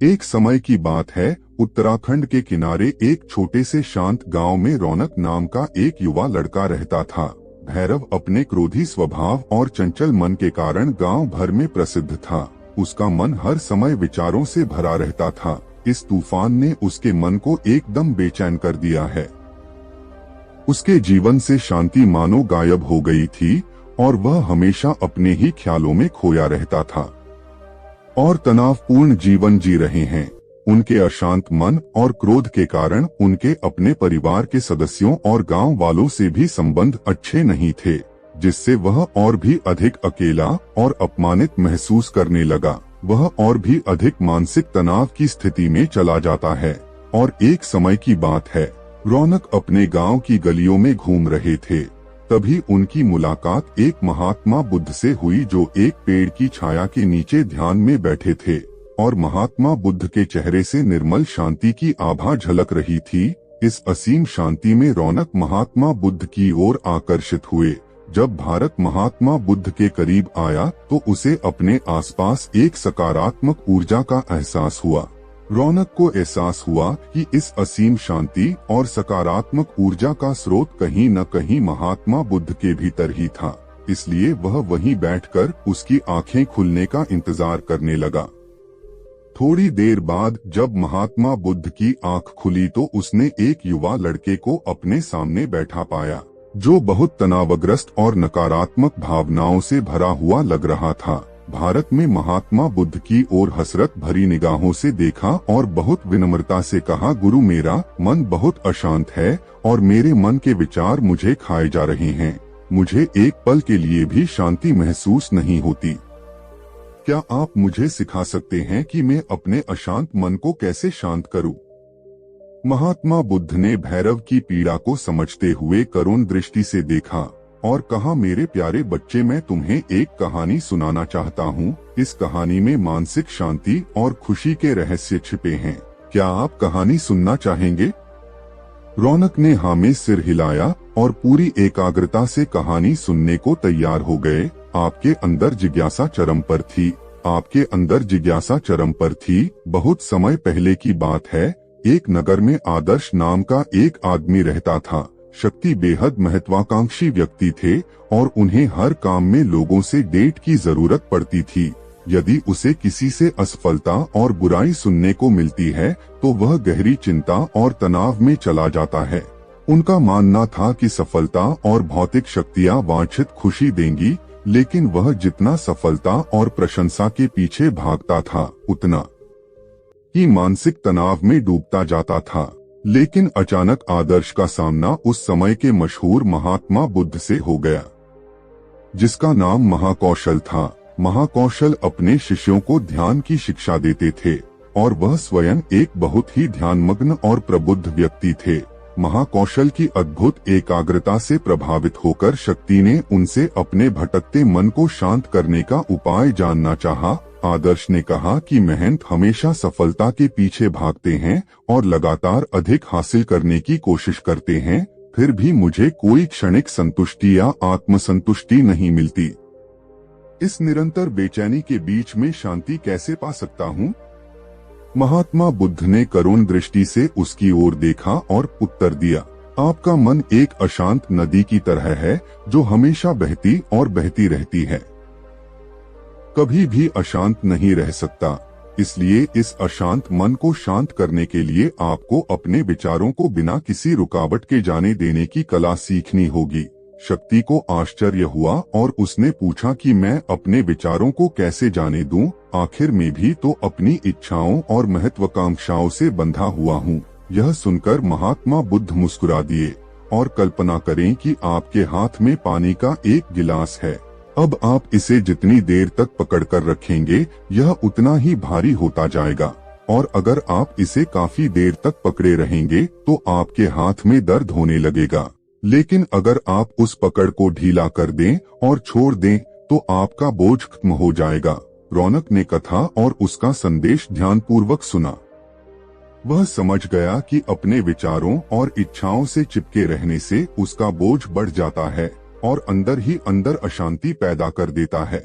एक समय की बात है, उत्तराखंड के किनारे एक छोटे से शांत गांव में रौनक नाम का एक युवा लड़का रहता था। भैरव अपने क्रोधी स्वभाव और चंचल मन के कारण गांव भर में प्रसिद्ध था। उसका मन हर समय विचारों से भरा रहता था। इस तूफान ने उसके मन को एकदम बेचैन कर दिया है। उसके जीवन से शांति मानो गायब हो गई थी और वह हमेशा अपने ही ख्यालों में खोया रहता था और तनावपूर्ण जीवन जी रहे हैं। उनके अशांत मन और क्रोध के कारण उनके अपने परिवार के सदस्यों और गांव वालों से भी संबंध अच्छे नहीं थे, जिससे वह और भी अधिक अकेला और अपमानित महसूस करने लगा। वह और भी अधिक मानसिक तनाव की स्थिति में चला जाता है। और एक समय की बात है, रौनक अपने गांव की गलियों में घूम रहे थे। तभी उनकी मुलाकात एक महात्मा बुद्ध से हुई, जो एक पेड़ की छाया के नीचे ध्यान में बैठे थे और महात्मा बुद्ध के चेहरे से निर्मल शांति की आभा झलक रही थी। इस असीम शांति में रौनक महात्मा बुद्ध की ओर आकर्षित हुए। जब भारत महात्मा बुद्ध के करीब आया तो उसे अपने आसपास एक सकारात्मक ऊर्जा का एहसास हुआ। रौनक को एहसास हुआ कि इस असीम शांति और सकारात्मक ऊर्जा का स्रोत कहीं न कहीं महात्मा बुद्ध के भीतर ही था। इसलिए वह वहीं बैठकर उसकी आंखें खुलने का इंतजार करने लगा। थोड़ी देर बाद जब महात्मा बुद्ध की आंख खुली तो उसने एक युवा लड़के को अपने सामने बैठा पाया, जो बहुत तनावग्रस्त और नकारात्मक भावनाओं से भरा हुआ लग रहा था। भारत में महात्मा बुद्ध की ओर हसरत भरी निगाहों से देखा और बहुत विनम्रता से कहा, गुरु, मेरा मन बहुत अशांत है और मेरे मन के विचार मुझे खाए जा रहे हैं। मुझे एक पल के लिए भी शांति महसूस नहीं होती। क्या आप मुझे सिखा सकते हैं कि मैं अपने अशांत मन को कैसे शांत करूं? महात्मा बुद्ध ने भैरव की पीड़ा को समझते हुए करुण दृष्टि से देखा और कहा, मेरे प्यारे बच्चे, मैं तुम्हें एक कहानी सुनाना चाहता हूँ। इस कहानी में मानसिक शांति और खुशी के रहस्य छिपे हैं। क्या आप कहानी सुनना चाहेंगे? रौनक ने हाँ में सिर हिलाया और पूरी एकाग्रता से कहानी सुनने को तैयार हो गए। आपके अंदर जिज्ञासा चरम पर थी। आपके अंदर जिज्ञासा चरम पर थी। बहुत समय पहले की बात है। एक नगर में आदर्श नाम का एक आदमी रहता था। शक्ति बेहद महत्वाकांक्षी व्यक्ति थे और उन्हें हर काम में लोगों से डेट की जरूरत पड़ती थी। यदि उसे किसी से असफलता और बुराई सुनने को मिलती है तो वह गहरी चिंता और तनाव में चला जाता है। उनका मानना था कि सफलता और भौतिक शक्तियां वांछित खुशी देंगी, लेकिन वह जितना सफलता और प्रशंसा के पीछे भागता था उतना ही मानसिक तनाव में डूबता जाता था। लेकिन अचानक आदर्श का सामना उस समय के मशहूर महात्मा बुद्ध से हो गया, जिसका नाम महाकौशल था। महाकौशल अपने शिष्यों को ध्यान की शिक्षा देते थे और वह स्वयं एक बहुत ही ध्यानमग्न और प्रबुद्ध व्यक्ति थे। महाकौशल की अद्भुत एकाग्रता से प्रभावित होकर शक्ति ने उनसे अपने भटकते मन को शांत करने का उपाय जानना चाहा। आदर्श ने कहा कि महंत हमेशा सफलता के पीछे भागते हैं और लगातार अधिक हासिल करने की कोशिश करते हैं, फिर भी मुझे कोई क्षणिक संतुष्टि या आत्मसंतुष्टि नहीं मिलती। इस निरंतर बेचैनी के बीच में शांति कैसे पा सकता हूँ? महात्मा बुद्ध ने करुण दृष्टि से उसकी ओर देखा और उत्तर दिया, आपका मन एक अशांत नदी की तरह है जो हमेशा बहती और बहती रहती है, कभी भी अशांत नहीं रह सकता। इसलिए इस अशांत मन को शांत करने के लिए आपको अपने विचारों को बिना किसी रुकावट के जाने देने की कला सीखनी होगी। शक्ति को आश्चर्य हुआ और उसने पूछा कि मैं अपने विचारों को कैसे जाने दूं? आखिर में भी तो अपनी इच्छाओं और महत्वाकांक्षाओं से बंधा हुआ हूँ। यह सुनकर महात्मा बुद्ध मुस्कुरा दिए और कल्पना करें कि आपके हाथ में पानी का एक गिलास है। अब आप इसे जितनी देर तक पकड़कर रखेंगे यह उतना ही भारी होता जाएगा, और अगर आप इसे काफी देर तक पकड़े रहेंगे तो आपके हाथ में दर्द होने लगेगा। लेकिन अगर आप उस पकड़ को ढीला कर दें और छोड़ दें तो आपका बोझ खत्म हो जाएगा। रौनक ने कथा और उसका संदेश ध्यानपूर्वक सुना। वह समझ गया कि अपने विचारों और इच्छाओं से चिपके रहने से उसका बोझ बढ़ जाता है और अंदर ही अंदर अशांति पैदा कर देता है।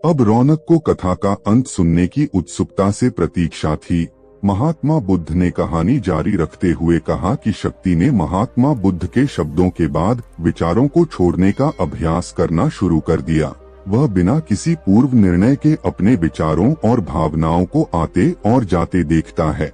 अब रौनक को कथा का अंत सुनने की उत्सुकता से प्रतीक्षा थी। महात्मा बुद्ध ने कहानी जारी रखते हुए कहा कि शक्ति ने महात्मा बुद्ध के शब्दों के बाद विचारों को छोड़ने का अभ्यास करना शुरू कर दिया। वह बिना किसी पूर्व निर्णय के अपने विचारों और भावनाओं को आते और जाते देखता है।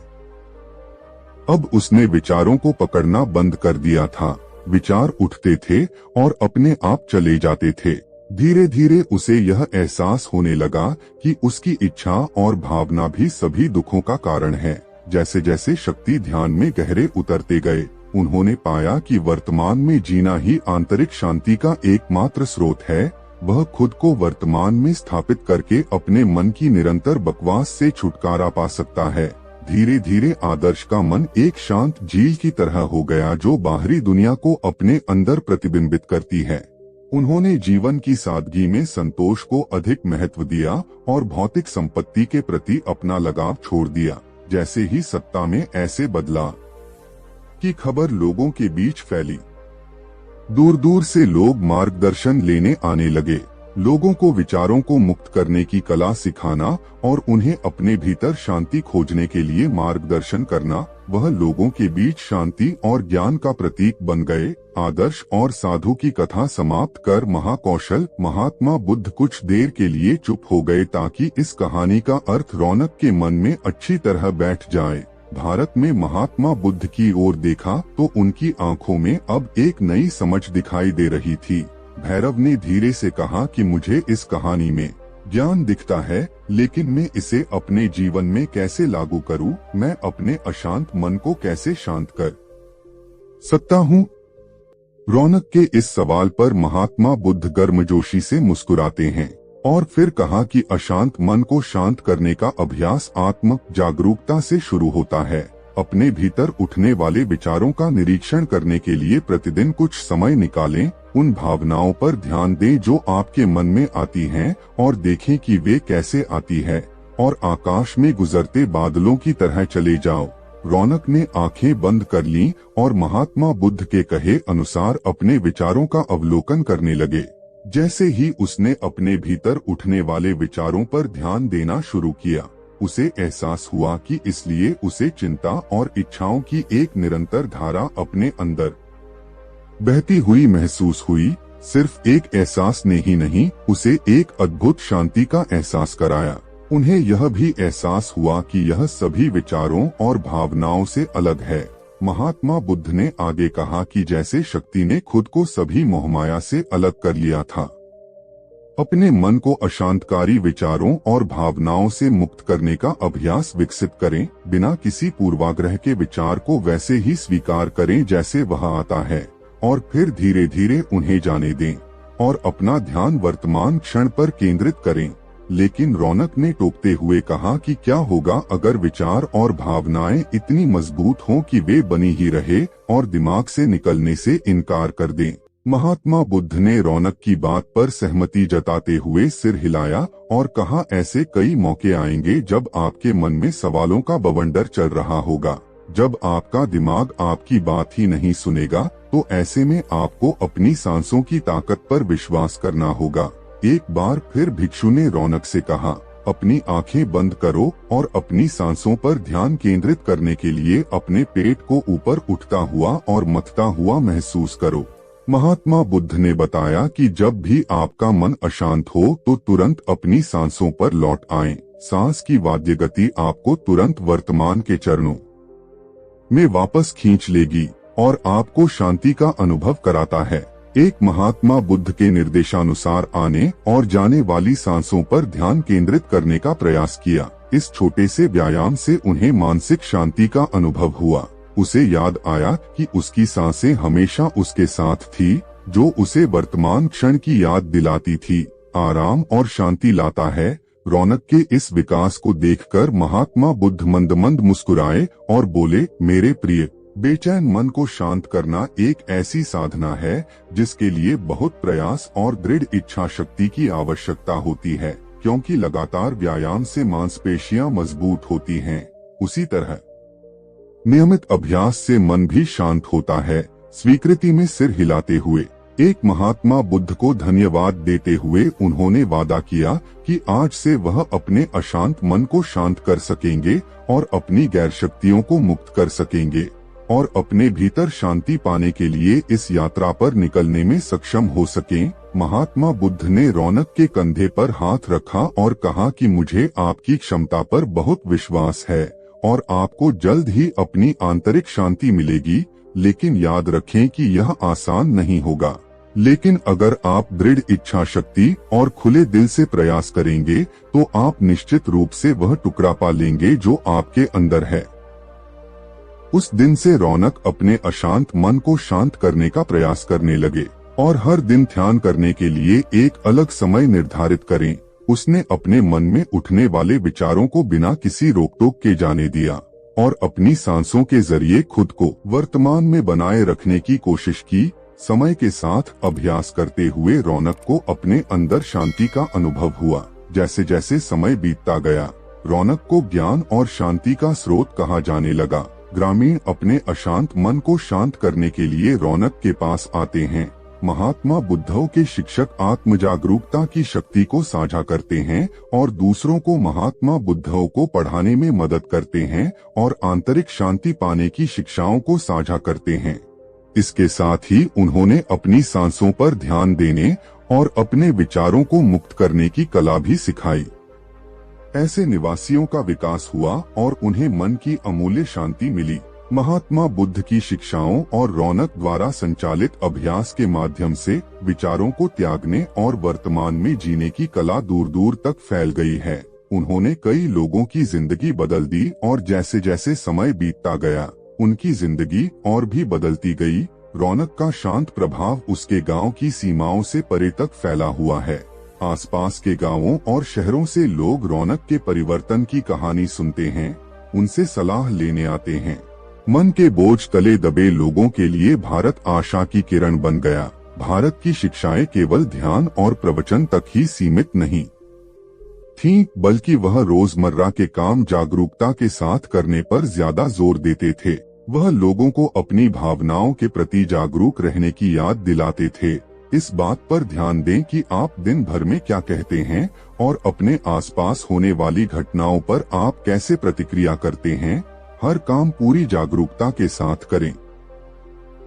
अब उसने विचारों को पकड़ना बंद कर दिया था। विचार उठते थे और अपने आप चले जाते थे। धीरे धीरे उसे यह एहसास होने लगा कि उसकी इच्छा और भावना भी सभी दुखों का कारण है। जैसे जैसे शक्ति ध्यान में गहरे उतरते गए, उन्होंने पाया कि वर्तमान में जीना ही आंतरिक शांति का एकमात्र स्रोत है। वह खुद को वर्तमान में स्थापित करके अपने मन की निरंतर बकवास से छुटकारा पा सकता है। धीरे धीरे आदर्श का मन एक शांत झील की तरह हो गया जो बाहरी दुनिया को अपने अंदर प्रतिबिंबित करती है। उन्होंने जीवन की सादगी में संतोष को अधिक महत्व दिया और भौतिक संपत्ति के प्रति अपना लगाव छोड़ दिया। जैसे ही सत्ता में ऐसे बदलाव की खबर लोगों के बीच फैली, दूर दूर से लोग मार्गदर्शन लेने आने लगे। लोगों को विचारों को मुक्त करने की कला सिखाना और उन्हें अपने भीतर शांति खोजने के लिए मार्गदर्शन करना, वह लोगों के बीच शांति और ज्ञान का प्रतीक बन गए। आदर्श और साधु की कथा समाप्त कर महाकौशल महात्मा बुद्ध कुछ देर के लिए चुप हो गए ताकि इस कहानी का अर्थ रौनक के मन में अच्छी तरह बैठ जाए। भारत में महात्मा बुद्ध की ओर देखा तो उनकी आंखों में अब एक नई समझ दिखाई दे रही थी। भैरव ने धीरे से कहा कि मुझे इस कहानी में ज्ञान दिखता है, लेकिन मैं इसे अपने जीवन में कैसे लागू करूं? मैं अपने अशांत मन को कैसे शांत कर सकता हूं? रौनक के इस सवाल पर महात्मा बुद्ध गर्मजोशी से मुस्कुराते हैं और फिर कहा कि अशांत मन को शांत करने का अभ्यास आत्म जागरूकता से शुरू होता है। अपने भीतर उठने वाले विचारों का निरीक्षण करने के लिए प्रतिदिन कुछ समय निकालें। उन भावनाओं पर ध्यान दें जो आपके मन में आती हैं और देखें कि वे कैसे आती है और आकाश में गुजरते बादलों की तरह चले जाओ। रौनक ने आंखें बंद कर लीं और महात्मा बुद्ध के कहे अनुसार अपने विचारों का अवलोकन करने लगे। जैसे ही उसने अपने भीतर उठने वाले विचारों पर ध्यान देना शुरू किया, उसे एहसास हुआ कि इसलिए उसे चिंता और इच्छाओं की एक निरंतर धारा अपने अंदर बहती हुई महसूस हुई। सिर्फ एक एहसास ने ही नहीं, उसे एक अद्भुत शांति का एहसास कराया। उन्हें यह भी एहसास हुआ कि यह सभी विचारों और भावनाओं से अलग है। महात्मा बुद्ध ने आगे कहा कि जैसे शक्ति ने खुद को सभी मोहमाया से अलग कर लिया था, अपने मन को अशांतकारी विचारों और भावनाओं से मुक्त करने का अभ्यास विकसित करें। बिना किसी पूर्वाग्रह के विचार को वैसे ही स्वीकार करें जैसे वह आता है और फिर धीरे धीरे उन्हें जाने दें और अपना ध्यान वर्तमान क्षण पर केंद्रित करें। लेकिन रौनक ने टोकते हुए कहा कि क्या होगा अगर विचार और भावनाएं इतनी मजबूत हों कि वे बनी ही रहे और दिमाग से निकलने से इनकार कर दें। महात्मा बुद्ध ने रौनक की बात पर सहमति जताते हुए सिर हिलाया और कहा ऐसे कई मौके आएंगे जब आपके मन में सवालों का बवंडर चल रहा होगा। जब आपका दिमाग आपकी बात ही नहीं सुनेगा तो ऐसे में आपको अपनी सांसों की ताकत पर विश्वास करना होगा। एक बार फिर भिक्षु ने रौनक से कहा, अपनी आंखें बंद करो और अपनी सांसों पर ध्यान केंद्रित करने के लिए अपने पेट को ऊपर उठता हुआ और मथता हुआ महसूस करो। महात्मा बुद्ध ने बताया कि जब भी आपका मन अशांत हो तो तुरंत अपनी सांसों पर लौट आएं। सांस की वाद्य गति आपको तुरंत वर्तमान के चरणों में वापस खींच लेगी और आपको शांति का अनुभव कराता है। एक महात्मा बुद्ध के निर्देशानुसार आने और जाने वाली सांसों पर ध्यान केंद्रित करने का प्रयास किया। इस छोटे से व्यायाम से उन्हें मानसिक शांति का अनुभव हुआ। उसे याद आया कि उसकी सांसें हमेशा उसके साथ थी, जो उसे वर्तमान क्षण की याद दिलाती थी। आराम और शांति लाता है। रौनक के इस विकास को देखकर महात्मा बुद्ध मंद मंद मुस्कुराए और बोले, मेरे प्रिय, बेचैन मन को शांत करना एक ऐसी साधना है जिसके लिए बहुत प्रयास और दृढ़ इच्छा शक्ति की आवश्यकता होती है, क्योंकि लगातार व्यायाम से मांसपेशियां मजबूत होती हैं। उसी तरह नियमित अभ्यास से मन भी शांत होता है। स्वीकृति में सिर हिलाते हुए एक महात्मा बुद्ध को धन्यवाद देते हुए उन्होंने वादा किया कि आज से वह अपने अशांत मन को शांत कर सकेंगे और अपनी गैर शक्तियों को मुक्त कर सकेंगे और अपने भीतर शांति पाने के लिए इस यात्रा पर निकलने में सक्षम हो सकें। महात्मा बुद्ध ने रौनक के कंधे पर हाथ रखा और कहा कि मुझे आपकी क्षमता पर बहुत विश्वास है और आपको जल्द ही अपनी आंतरिक शांति मिलेगी, लेकिन याद रखें कि यह आसान नहीं होगा। लेकिन अगर आप दृढ़ इच्छा शक्ति और खुले दिल से प्रयास करेंगे तो आप निश्चित रूप से वह टुकड़ा पा लेंगे जो आपके अंदर है। उस दिन से रौनक अपने अशांत मन को शांत करने का प्रयास करने लगे और हर दिन ध्यान करने के लिए एक अलग समय निर्धारित करें। उसने अपने मन में उठने वाले विचारों को बिना किसी रोक टोक के जाने दिया और अपनी सांसों के जरिए खुद को वर्तमान में बनाए रखने की कोशिश की। समय के साथ अभ्यास करते हुए रौनक को अपने अंदर शांति का अनुभव हुआ। जैसे जैसे समय बीतता गया, रौनक को ज्ञान और शांति का स्रोत कहा जाने लगा। ग्रामीण अपने अशांत मन को शांत करने के लिए रौनक के पास आते हैं। महात्मा बुद्धों के शिक्षक आत्म जागरूकता की शक्ति को साझा करते हैं और दूसरों को महात्मा बुद्धों को पढ़ाने में मदद करते हैं और आंतरिक शांति पाने की शिक्षाओं को साझा करते हैं। इसके साथ ही उन्होंने अपनी सांसों पर ध्यान देने और अपने विचारों को मुक्त करने की कला भी सिखाई। ऐसे निवासियों का विकास हुआ और उन्हें मन की अमूल्य शांति मिली। महात्मा बुद्ध की शिक्षाओं और रौनक द्वारा संचालित अभ्यास के माध्यम से विचारों को त्यागने और वर्तमान में जीने की कला दूर दूर तक फैल गई है। उन्होंने कई लोगों की जिंदगी बदल दी और जैसे जैसे समय बीतता गया, उनकी जिंदगी और भी बदलती गई। रौनक का शांत प्रभाव उसके गांव की सीमाओं से परे तक फैला हुआ है। आसपास के गांवों और शहरों से लोग रौनक के परिवर्तन की कहानी सुनते हैं, उनसे सलाह लेने आते हैं। मन के बोझ तले दबे लोगों के लिए भारत आशा की किरण बन गया। भारत की शिक्षाएं केवल ध्यान और प्रवचन तक ही सीमित नहीं थीं, बल्कि वह रोजमर्रा के काम जागरूकता के साथ करने पर ज्यादा जोर देते थे। वह लोगों को अपनी भावनाओं के प्रति जागरूक रहने की याद दिलाते थे। इस बात पर ध्यान दें कि आप दिन भर में क्या कहते हैं और अपने आसपास होने वाली घटनाओं पर आप कैसे प्रतिक्रिया करते हैं। हर काम पूरी जागरूकता के साथ करें।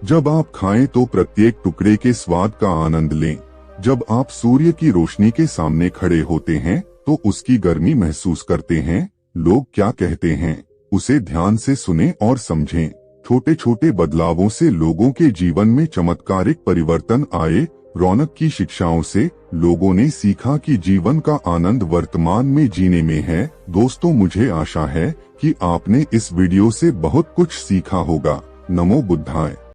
जब आप खाएं तो प्रत्येक टुकड़े के स्वाद का आनंद लें। जब आप सूर्य की रोशनी के सामने खड़े होते हैं तो उसकी गर्मी महसूस करते हैं। लोग क्या कहते हैं उसे ध्यान से सुनें और समझें। छोटे छोटे बदलावों से लोगों के जीवन में चमत्कारिक परिवर्तन आए। रौनक की शिक्षाओं से लोगों ने सीखा कि जीवन का आनंद वर्तमान में जीने में है। दोस्तों, मुझे आशा है कि आपने इस वीडियो से बहुत कुछ सीखा होगा। नमो बुद्धाय।